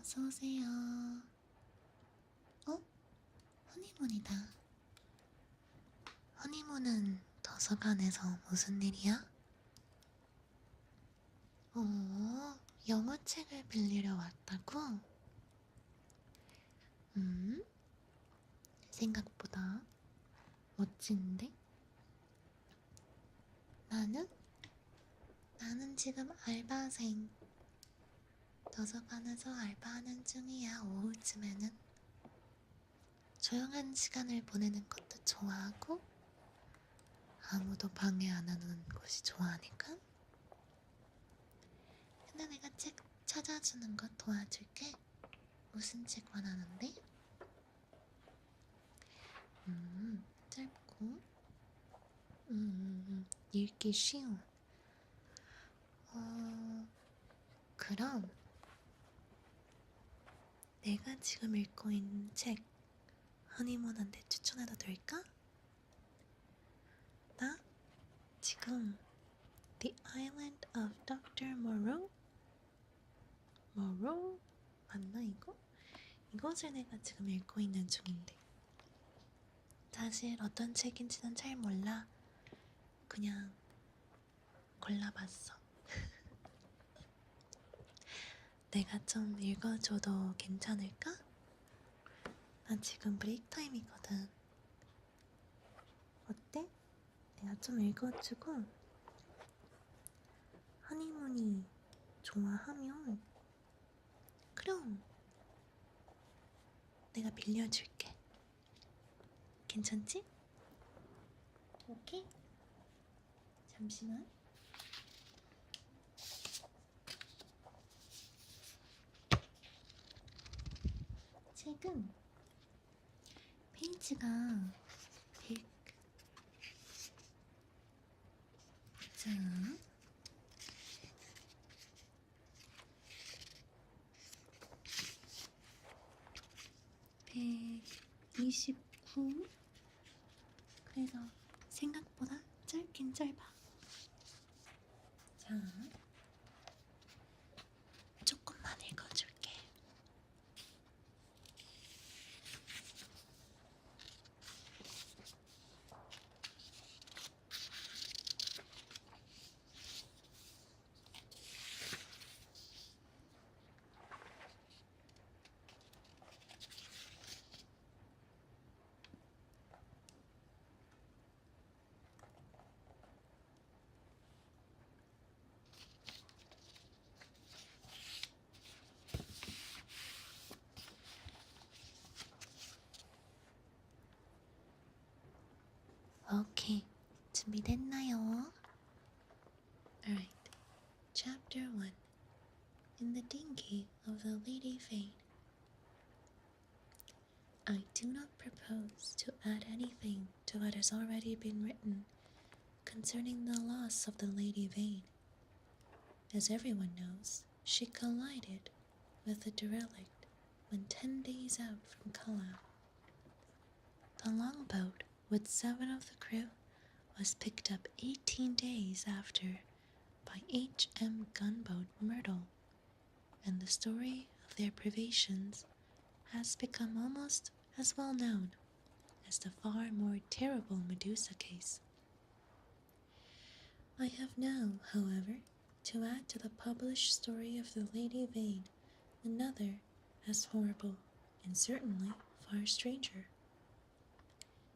어서오세요. 어? 허니문이다. 허니문은 도서관에서 무슨 일이야? 영어책을 빌리러 왔다고? 음? 생각보다 멋진데? 나는? 나는 지금 알바생. 도서관에서 알바하는 중이야, 오후쯤에는. 조용한 시간을 보내는 것도 좋아하고, 아무도 방해 안 하는 곳이 좋아하니까. 근데 내가 책 찾아주는 거 도와줄게. 무슨 책 원하는데? 짧고, 읽기 쉬운. 그럼 내가 지금 읽고 있는 책 허니문한테 추천해도 될까? 나 지금 The Island of Dr. Moreau? Moreau? 맞나 이거? 이것을 내가 지금 읽고 있는 중인데 사실 어떤 책인지는 잘 몰라. 그냥 골라봤어. 내가 좀 읽어줘도 괜찮을까? 나 지금 브레이크 타임이거든. 어때? 내가 좀 읽어주고 허니문이 좋아하면 그럼 내가 빌려줄게. 괜찮지? 오케이? 잠시만. 책은 페이지가 100. 자, 129. 그래서 생각보다 짧긴 짧아. 자, 조금만 읽어줄게. 오케이, 준비됐나요? Alright, Chapter 1. In the dinghy of the Lady Vane. I do not propose to add anything to what has already been written concerning the loss of the Lady Vane. As everyone knows, she collided with the derelict when 10 days out from Callao. The longboat with 7 of the crew was picked up 18 days after by H.M. gunboat Myrtle, and the story of their privations has become almost as well known as the far more terrible Medusa case. I have now, however, to add to the published story of the Lady Vane another as horrible and certainly far stranger.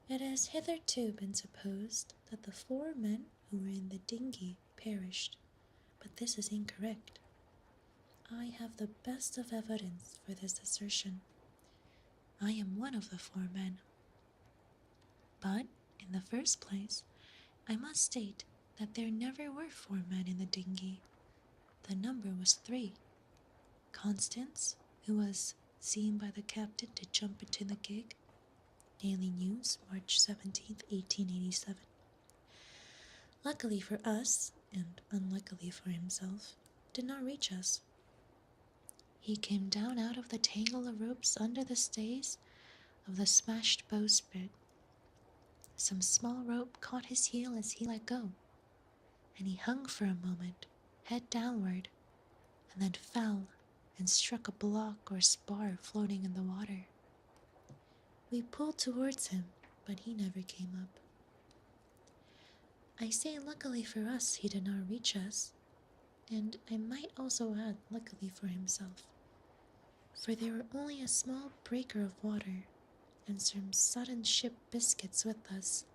It has hitherto been supposed that the 4 men who were in the dinghy perished, but this is incorrect. I have the best of evidence for this assertion. I am one of the 4 men. But, in the first place, I must state that there never were 4 men in the dinghy. The number was 3. Constance, who was seen by the captain to jump into the gig. Daily News, March 17, 1887. Luckily for us, and unluckily for himself, did not reach us. He came down out of the tangle of ropes under the stays of the smashed bowsprit. Some small rope caught his heel as he let go, and he hung for a moment, head downward, and then fell and struck a block or spar floating in the water. We pulled towards him, but he never came up. I say luckily for us he did not reach us, and I might also add luckily for himself, for there were only a small breaker of water and some sudden ship biscuits with us.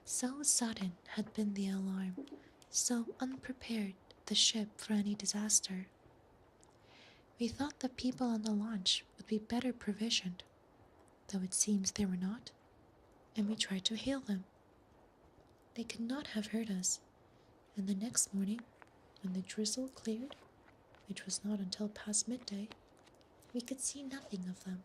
So sudden had been the alarm, so unprepared the ship for any disaster. We thought the people on the launch would be better provisioned, though it seems they were not, and we tried to hail them. They could not have heard us, and the next morning, when the drizzle cleared, which was not until past midday, we could see nothing of them.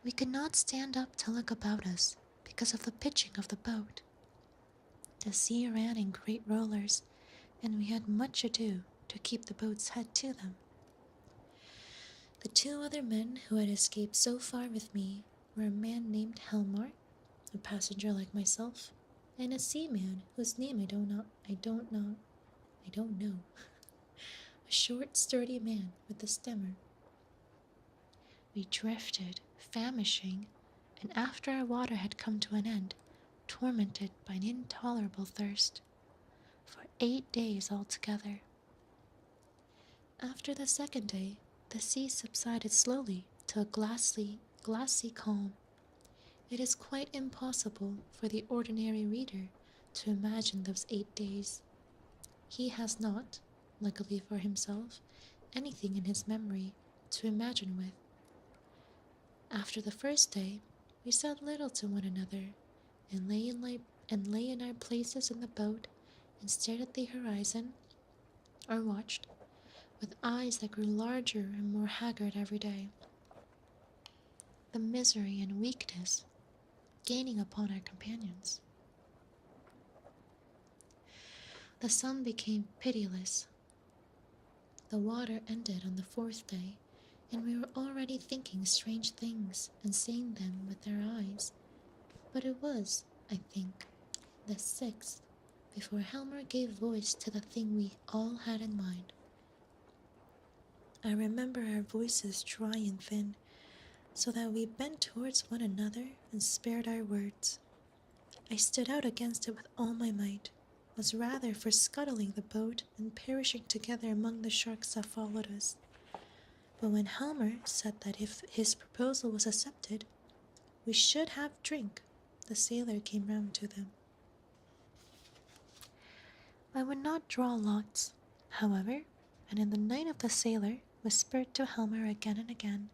We could not stand up to look about us because of the pitching of the boat. The sea ran in great rollers, and we had much ado to keep the boat's head to them. The two other men who had escaped so far with me were a man named Helmar, a passenger like myself, and a seaman whose name I don't know. A short, sturdy man with a stemmer. We drifted, famishing, and after our water had come to an end, tormented by an intolerable thirst, for 8 days altogether. After the second day, the sea subsided slowly to a glassy calm. It is quite impossible for the ordinary reader to imagine those 8 days. He has not, luckily for himself, anything in his memory to imagine with. After the first day, we said little to one another, and lay in our places in the boat and stared at the horizon, or watched, with eyes that grew larger and more haggard every day. The misery and weakness gaining upon our companions. The sun became pitiless. The water ended on the 4th day, and we were already thinking strange things and saying them with our eyes. But it was, I think, the 6th before Helmer gave voice to the thing we all had in mind. I remember our voices dry and thin, so that we bent towards one another and spared our words. I stood out against it with all my might, was rather for scuttling the boat and perishing together among the sharks that followed us. But when Helmer said that if his proposal was accepted, we should have drink, the sailor came round to them. I would not draw lots, however, and in the night of the sailor whispered to Helmer again and again,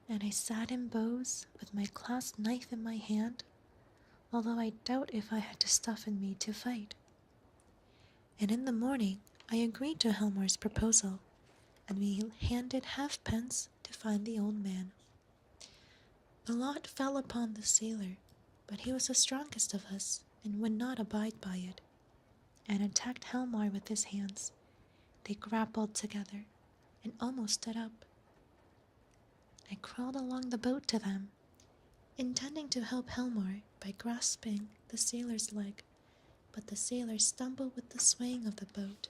and I sat in bows with my clasped knife in my hand, although I doubt if I had the stuff in me to fight. And in the morning I agreed to Helmer's proposal, and we handed halfpence to find the old man. The lot fell upon the sailor, but he was the strongest of us and would not abide by it, and attacked Helmar with his hands. They grappled together and almost stood up. I crawled along the boat to them, intending to help Helmar by grasping the sailor's leg, but the sailor stumbled with the swaying of the boat,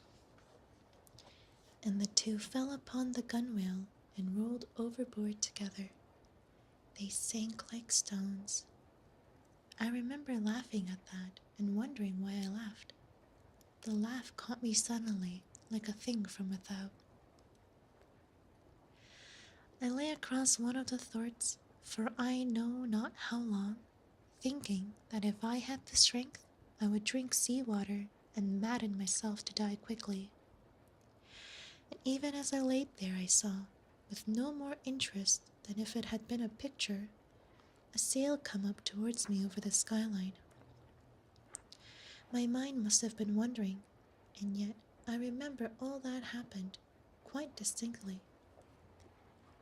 and the two fell upon the gunwale and rolled overboard together. They sank like stones. I remember laughing at that and wondering why I laughed. The laugh caught me suddenly, like a thing from without. I lay across one of the thwarts for I know not how long, thinking that if I had the strength, I would drink sea-water and madden myself to die quickly. And even as I laid there, I saw, with no more interest than if it had been a picture, a sail come up towards me over the skyline. My mind must have been wandering, and yet I remember all that happened quite distinctly.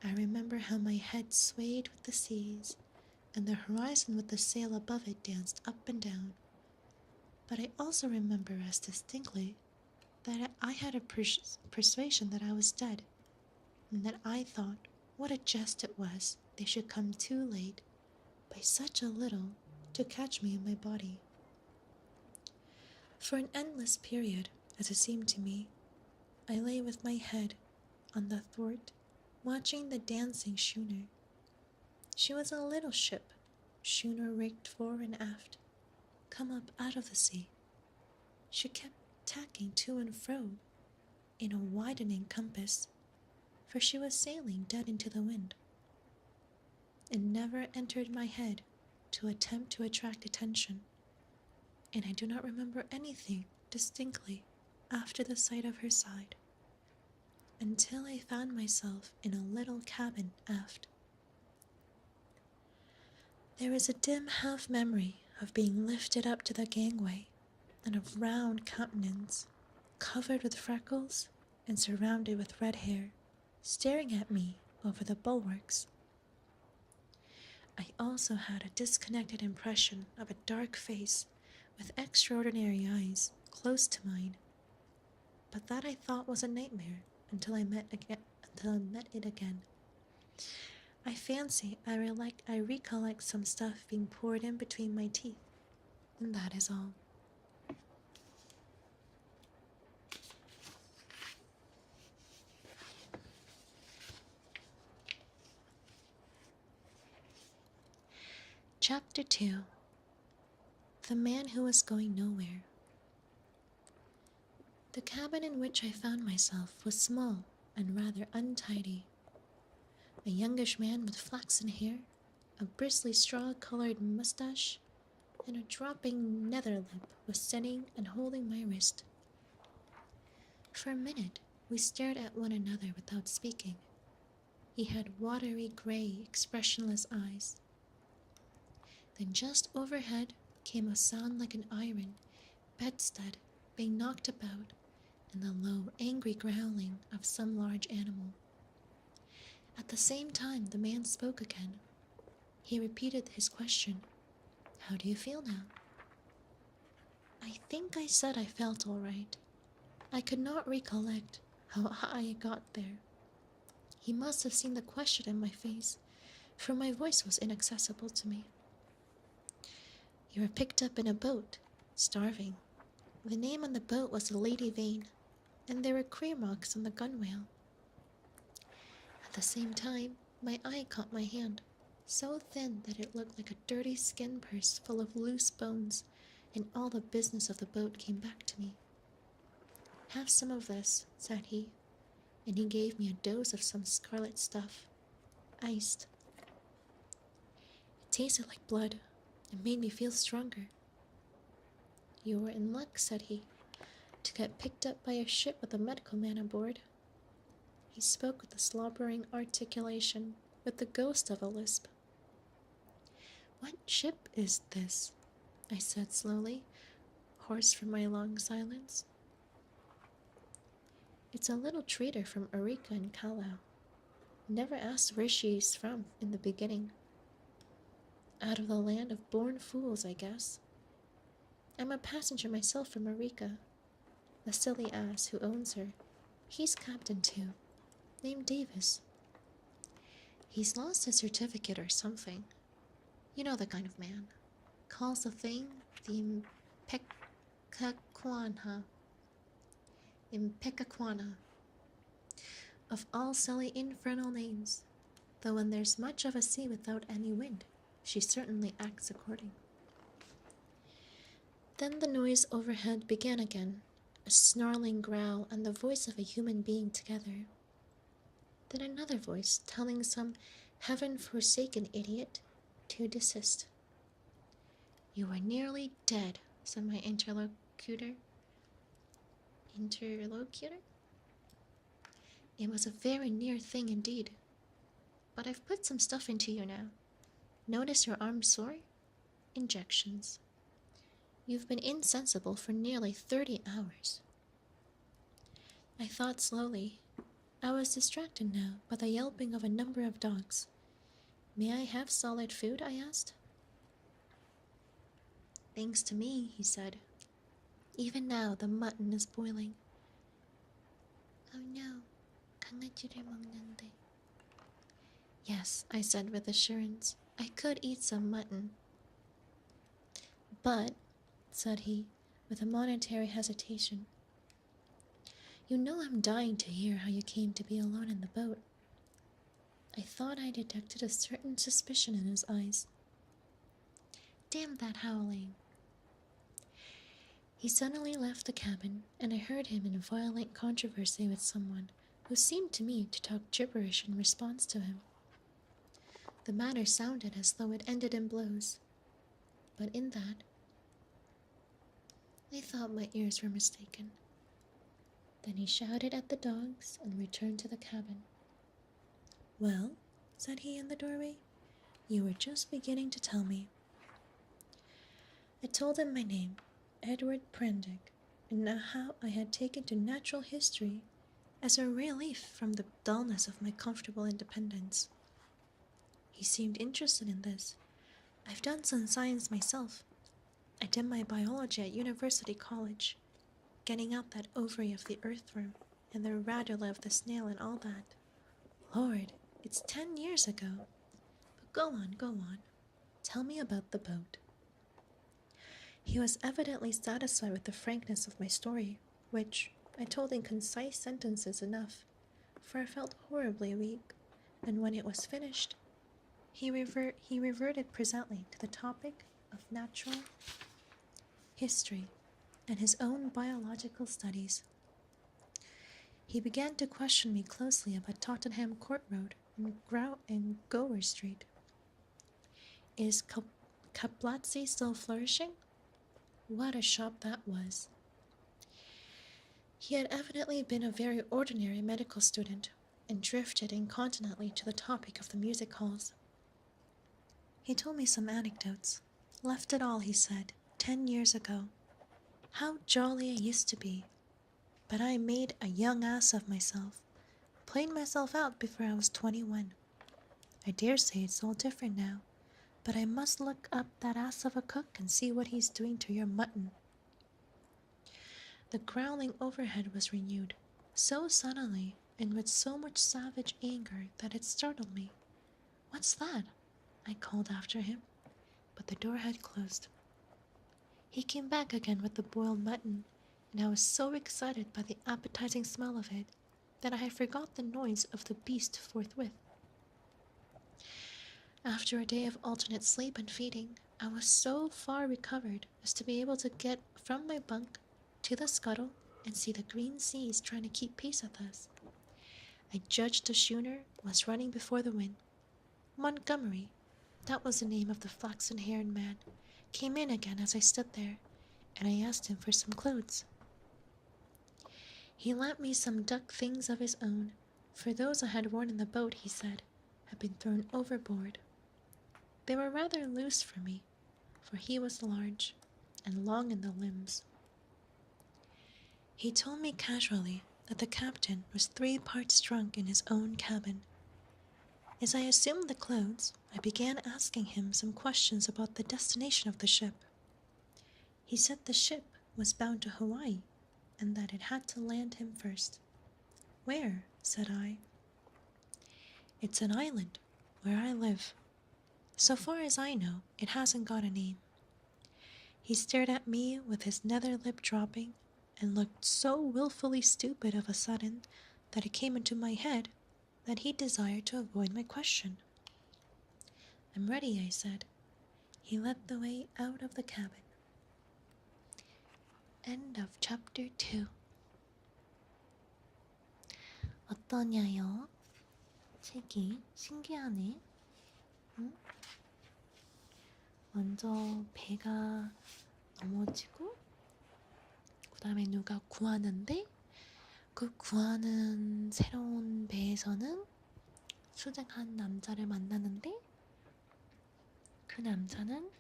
I remember how my head swayed with the seas, and the horizon with the sail above it danced up and down. But I also remember as distinctly that I had a persuasion that I was dead, and that I thought what a jest it was they should come too late, by such a little, to catch me in my body. For an endless period, as it seemed to me, I lay with my head on the thwart, watching the dancing schooner. She was a little ship, schooner rigged fore and aft, come up out of the sea. She kept tacking to and fro in a widening compass, for she was sailing dead into the wind. It never entered my head to attempt to attract attention, and I do not remember anything distinctly after the sight of her side, until I found myself in a little cabin aft. There is a dim half-memory of being lifted up to the gangway, and a round countenance, covered with freckles and surrounded with red hair, staring at me over the bulwarks. I also had a disconnected impression of a dark face with extraordinary eyes close to mine, but that I thought was a nightmare until I met it again. I fancy I recollect some stuff being poured in between my teeth, and that is all. Chapter 2. The Man Who Was Going Nowhere. The cabin in which I found myself was small and rather untidy. A youngish man with flaxen hair, a bristly straw-colored mustache, and a dropping nether lip was sitting and holding my wrist. For a minute, we stared at one another without speaking. He had watery gray, expressionless eyes. Then just overhead came a sound like an iron bedstead being knocked about, and the low, angry growling of some large animal. At the same time, the man spoke again. He repeated his question, "How do you feel now?" I think I said I felt all right. I could not recollect how I got there. He must have seen the question in my face, for my voice was inaccessible to me. "You were picked up in a boat, starving. The name on the boat was the Lady Vane, and there were cream marks on the gunwale." At the same time, my eye caught my hand, so thin that it looked like a dirty skin purse full of loose bones, and all the business of the boat came back to me. "Have some of this," said he, and he gave me a dose of some scarlet stuff, iced. It tasted like blood. It made me feel stronger. "You were in luck," said he, "to get picked up by a ship with a medical man aboard." He spoke with a slobbering articulation, with the ghost of a lisp. "What ship is this?" I said slowly, hoarse from my long silence. "It's a little trader from Eureka and Callao. Never asked where she's from in the beginning. Out of the land of born fools, I guess. I'm a passenger myself from Eureka. The silly ass who owns her, he's captain too, named Davis. He's lost his certificate or something. You know the kind of man. Calls the thing the Impecacuana. Of all silly infernal names, though when there's much of a sea without any wind, she certainly acts according." Then the noise overhead began again, a snarling growl and the voice of a human being together. Then another voice telling some heaven-forsaken idiot to desist. "You were nearly dead," said my interlocutor. "It was a very near thing indeed. But I've put some stuff into you now. Notice your arm sore? Injections. You've been insensible for nearly 30 hours. I thought slowly. I was distracted now by the yelping of a number of dogs. "May I have solid food?" I asked. "Thanks to me," he said. "Even now the mutton is boiling." "Oh no, 강아지를 먹는데." "Yes," I said with assurance. "I could eat some mutton." But, said he, with a momentary hesitation, you know I'm dying to hear how you came to be alone in the boat. I thought I detected a certain suspicion in his eyes. Damn that howling. He suddenly left the cabin, and I heard him in violent controversy with someone who seemed to me to talk gibberish in response to him. The matter sounded as though it ended in blows, but in that, I thought my ears were mistaken. Then he shouted at the dogs and returned to the cabin. Well, said he in the doorway, you were just beginning to tell me. I told him my name, Edward Prendick, and how I had taken to natural history as a relief from the dullness of my comfortable independence. He seemed interested in this. I've done some science myself. I did my biology at University College, getting out that ovary of the earthworm and the radula of the snail and all that. Lord, it's 10 years ago. But go on. Tell me about the boat. He was evidently satisfied with the frankness of my story, which I told in concise sentences enough, for I felt horribly weak, and when it was finished, he reverted presently to the topic of natural history and his own biological studies. He began to question me closely about Tottenham Court Road and Gower Street. Is Kaplatzi still flourishing? What a shop that was. He had evidently been a very ordinary medical student and drifted incontinently to the topic of the music halls. He told me some anecdotes. Left it all, he said, 10 years ago. How jolly I used to be. But I made a young ass of myself. Played myself out before I was 21. I dare say it's all different now, but I must look up that ass of a cook and see what he's doing to your mutton. The growling overhead was renewed, so suddenly and with so much savage anger that it startled me. What's that? I called after him, but the door had closed. He came back again with the boiled mutton, and I was so excited by the appetizing smell of it that I had forgot the noise of the beast forthwith. After a day of alternate sleep and feeding, I was so far recovered as to be able to get from my bunk to the scuttle and see the green seas trying to keep pace with us. I judged the schooner was running before the wind. Montgomery, that was the name of the flaxen-haired man, came in again as I stood there, and I asked him for some clothes. He lent me some duck things of his own, for those I had worn in the boat, he said, had been thrown overboard. They were rather loose for me, for he was large and long in the limbs. He told me casually that the captain was 3 parts drunk in his own cabin. As I assumed the clothes, I began asking him some questions about the destination of the ship. He said the ship was bound to Hawaii, and that it had to land him first. Where? Said I. It's an island, where I live. So far as I know, it hasn't got a name. He stared at me with his nether lip dropping, and looked so willfully stupid of a sudden that it came into my head that he desired to avoid my question. I'm ready, I said. He led the way out of the cabin. End of chapter 2. 어떠냐요? 책이 신기하네. 응? 먼저 배가 넘어지고 그 다음에 누가 구하는데 그 구하는 새로운 배에서는 수색한 남자를 만나는데 그 남자는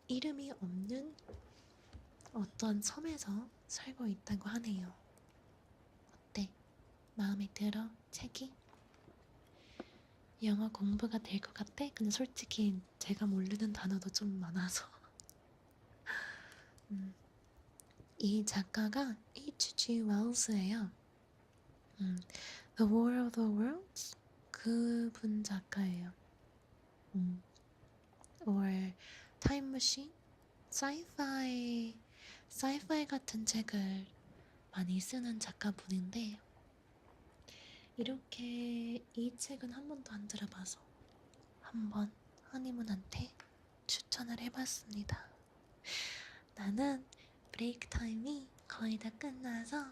이름이 없는 어떤 섬에서 살고 있다고 하네요. 어때? 마음에 들어? 책이? 영어 공부가 될 것 같아? 근데 솔직히 제가 모르는 단어도 좀 많아서 이 작가가 H.G. Wells예요. The War of the Worlds? 그분 작가예요. Or 타임머신? 사이파이 같은 책을 많이 쓰는 작가분인데 이렇게 이 책은 한 번도 안 들어봐서 한번 허니문한테 추천을 해봤습니다. 나는 브레이크 타임이 거의 다 끝나서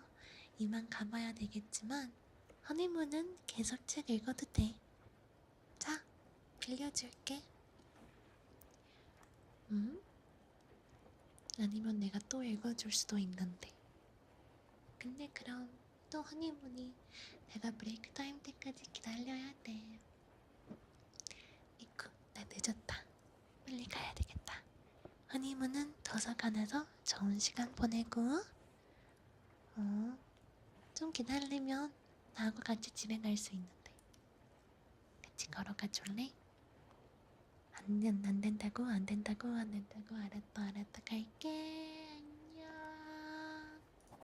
이만 가봐야 되겠지만 허니문은 계속 책 읽어도 돼. 자, 빌려줄게. 아니면 내가 또 읽어줄 수도 있는데. 근데 그럼 또 허니문이 내가 브레이크 타임 때까지 기다려야 돼. 이쿠, 나 늦었다. 빨리 가야 되겠다. 허니문은 도서관에서 좋은 시간 보내고 좀 기다리면 나하고 같이 집에 갈 수 있는데 같이 걸어가 줄래? 안 된다고 알았다 갈게.